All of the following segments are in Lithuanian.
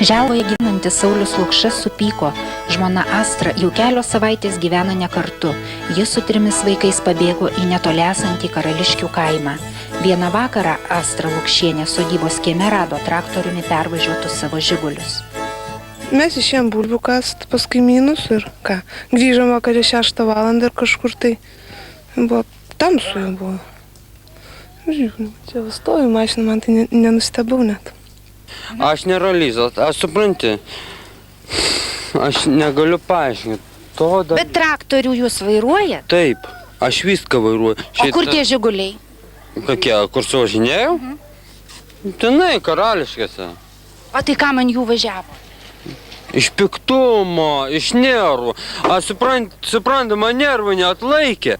Želvoje gyvenantis Saulius Lukšas supyko. Žmona Astra jau kelios savaitės gyvena ne kartu. Jis su 3 vaikais pabėgo į netoli esantį Karališkių kaimą. Vieną vakarą Astra Lukšienė sodybos kieme rado traktoriumi pervažiuotus savo žigulius. Mes išėjom bulvių kast pas kaimynus ir ką. Grįžom vakarė 6 valandą ir kažkur tai buvo tamsu jau buvo. Žiūrėjau, čia stoju mašiną, man tai nenustebau net. Aš nerealizas, aš supranti, aš negaliu paaiškinti. Bet traktorių jūs vairuojat? Taip, aš viską vairuoju. O kur tie žiguliai? Kokie, kur suvažinėjau? Tenai, Karališkėse. O tai ką man jų važiavo? Iš piktumo, iš nervų. Aš suprantu, man nervų neatlaikė.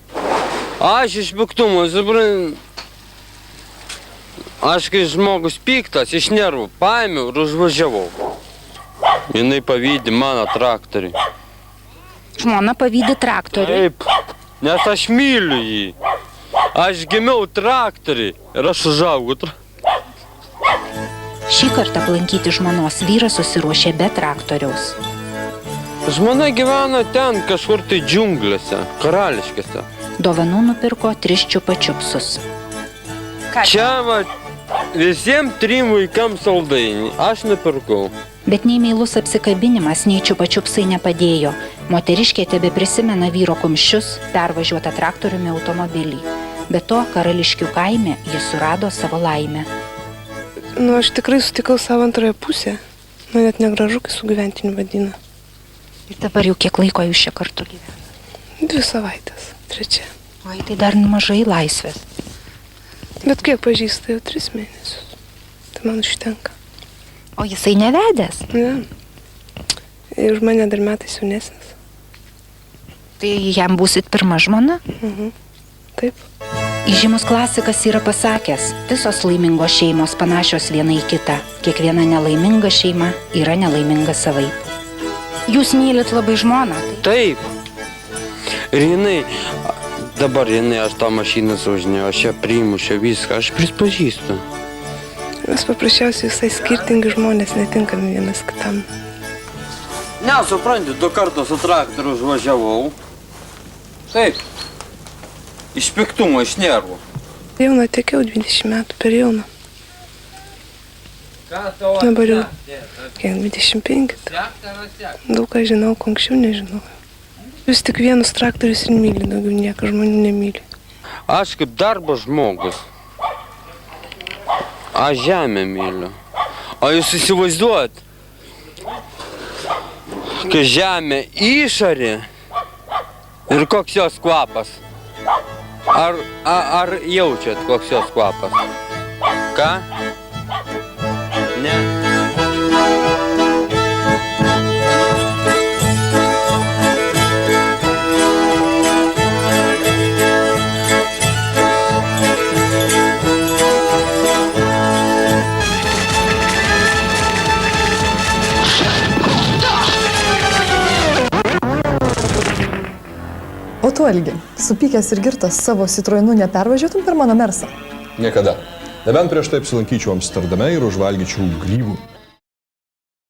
Aš iš piktumo, suprantu. Aš kai žmogus piktas, iš nervų paėmiau ir užvažiavau. Jinai pavydi mano traktorių. Žmona pavydi traktorių? Taip, nes aš myliu jį. Aš gimiau traktorių ir aš užaugau traktorių. Šį kartą aplankyti žmonos vyras susiruošė be traktoriaus. Žmona gyvena ten kažkur tai džiunglėse, Karališkėse. Dovanų nupirko 3 čiupačiupsus. Čia va, visiems 3 vaikams saldainį. Aš nupirkau. Bet nei meilus apsikabinimas, nei čiupačiupsai nepadėjo. Moteriškė tebeprisimena vyro kumščius, pervažiuotą traktoriumi automobilį. Be to, Karališkių kaime jis surado savo laimę. Nu, aš tikrai sutikau savo antrąją pusę. Man net negražu, kai su gyventiniu vadina. Ir dabar jau kiek laiko jūs čia kartu gyvena? 2 savaitės, 3. Oi, tai dar mažai laisvės. Bet kiek pažįsta, jau 3 mėnesius. Tai man užtenka. O jisai nevedęs? Ne. Ir už mane dar metais jaunesnis. Tai jam būsit pirma žmona? Taip. Įžymus klasikas yra pasakęs, visos laimingos šeimos panašios viena į kitą. Kiekviena nelaiminga šeima yra nelaiminga savaip. Jūs mylit labai žmoną, tai? Taip. Ir jinai, dabar aš tą mašiną suvažinėjau, aš ją priimu, čia viską, aš prispažįstu. Mes paprasčiausiai visai skirtingi žmonės, netinkami vienas kitam. Nesupranti, 2 kartus su traktoriu užvažiavau. Taip. Iš piktumo, iš nervų. Jauna tekiau 20 metų, per jauna. Dabar jau, kiek, 25. Daug ką žinau, ko anksčiau nežinau. Jūs tik vienus traktorius ir myli, daugiau nieką žmonių nemyli. Aš kaip darbo žmogus. Aš žemę myliu. O jūs įsivaizduojat, kai žemė išarė ir koks jos kvapas. Ar jaučiat, koks jos kvapas? Ką? Ne. O tu, Algi, supykęs ir girtas savo Citroenu nepervažiuotum per mano Mersą? Niekada. Nebent prieš tai apsilankyčiau Amsterdame ir užvalgyčiau grybų.